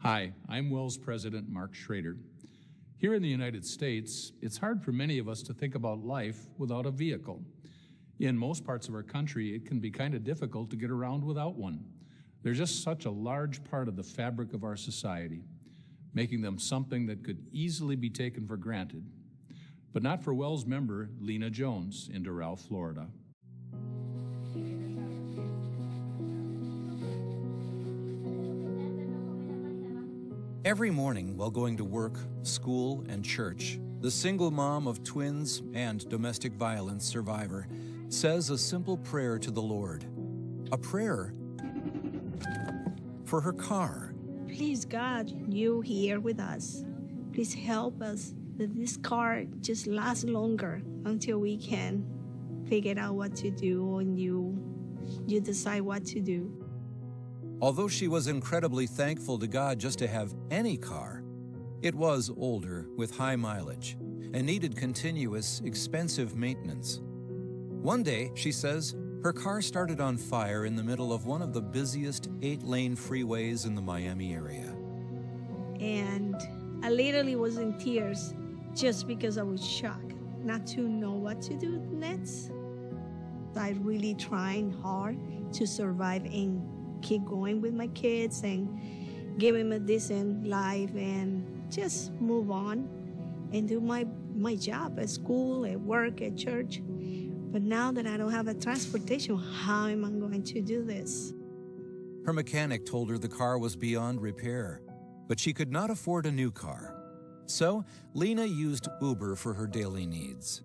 Hi, I'm WELS President Mark Schrader. Here in the United States, it's hard for many of us to think about life without a vehicle. In most parts of our country, it can be kind of difficult to get around without one. They're just such a large part of the fabric of our society, making them something that could easily be taken for granted. But not for WELS member Lena Jones in Doral, Florida. Every morning while going to work, school, and church, the single mom of twins and domestic violence survivor says a simple prayer to the Lord. A prayer for her car. Please, God, you here with us. Please help us that this car just lasts longer until we can figure out what to do and you decide what to do. Although she was incredibly thankful to God just to have any car, it was older with high mileage and needed continuous, expensive maintenance. One day, she says, her car started on fire in the middle of one of the busiest 8-lane freeways in the Miami area. And I literally was in tears just because I was shocked not to know what to do next. I really trying hard to survive and keep going with my kids and give them a decent life and just move on and do my job at school, at work, at church. But now that I don't have a transportation, how am I going to do this? Her mechanic told her the car was beyond repair, but she could not afford a new car. So Lena used Uber for her daily needs.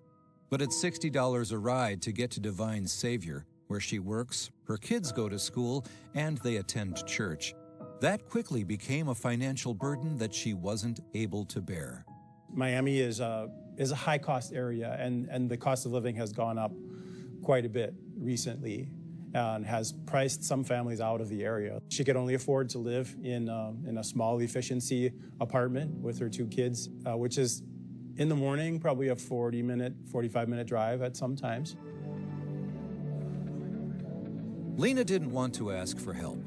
But at $60 a ride to get to Divine Savior, where she works, her kids go to school, and they attend church, that quickly became a financial burden that she wasn't able to bear. Miami is a high-cost area, and the cost of living has gone up quite a bit recently and has priced some families out of the area. She could only afford to live in a small efficiency apartment with her 2 kids, which is in the morning probably a 45-minute drive at some times. Lena didn't want to ask for help,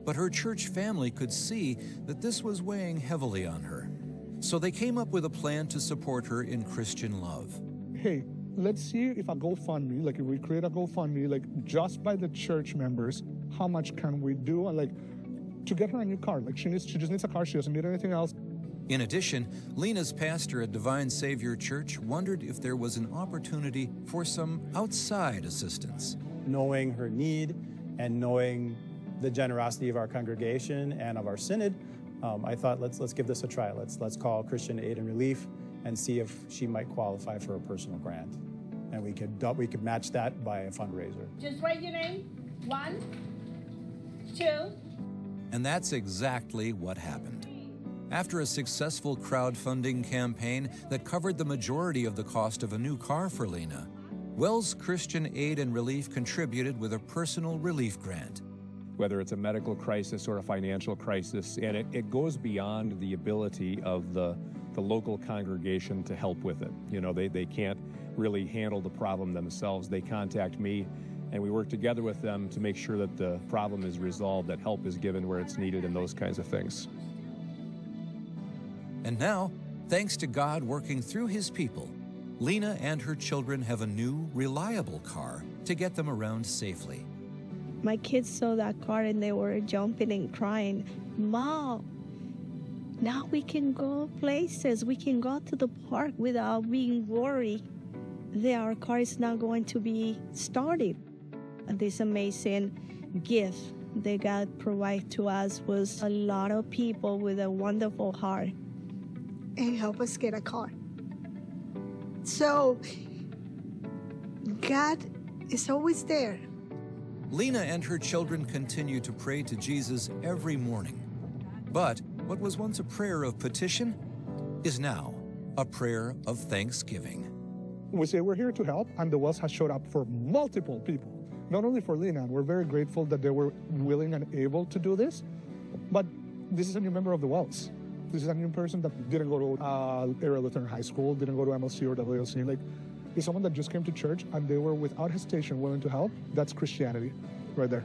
but her church family could see that this was weighing heavily on her. So they came up with a plan to support her in Christian love. Hey, let's see if a GoFundMe, if we create a GoFundMe, just by the church members, how much can we do, to get her a new car. She just needs a car, she doesn't need anything else. In addition, Lena's pastor at Divine Savior Church wondered if there was an opportunity for some outside assistance. Knowing her need and knowing the generosity of our congregation and of our synod, I thought let's give this a try. Let's call Christian Aid and Relief and see if she might qualify for a personal grant, and we could match that by a fundraiser. Just write your name. 1, 2. And that's exactly what happened. After a successful crowdfunding campaign that covered the majority of the cost of a new car for Lena, WELS Christian Aid and Relief contributed with a personal relief grant. Whether it's a medical crisis or a financial crisis, and it goes beyond the ability of the local congregation to help with it. They can't really handle the problem themselves. They contact me, and we work together with them to make sure that the problem is resolved, that help is given where it's needed, and those kinds of things. And now, thanks to God working through His people, Lena and her children have a new, reliable car to get them around safely. My kids saw that car and they were jumping and crying, Mom, now we can go places. We can go to the park without being worried that our car is not going to be started. And this amazing gift that God provided to us was a lot of people with a wonderful heart and help us get a car. So God is always there. Lena and her children continue to pray to Jesus every morning. But what was once a prayer of petition is now a prayer of thanksgiving. We say we're here to help, and the WELS has showed up for multiple people, not only for Lena, and we're very grateful that they were willing and able to do this, but this is a new member of the WELS. This is a new person that didn't go to Area Lutheran High School, didn't go to MLC or WLC. It's someone that just came to church and they were without hesitation willing to help. That's Christianity right there.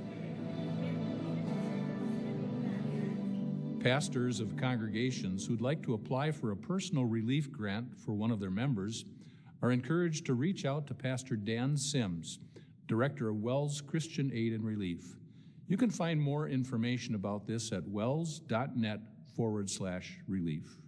Pastors of congregations who'd like to apply for a personal relief grant for one of their members are encouraged to reach out to Pastor Dan Sims, Director of WELS Christian Aid and Relief. You can find more information about this at wels.net/relief.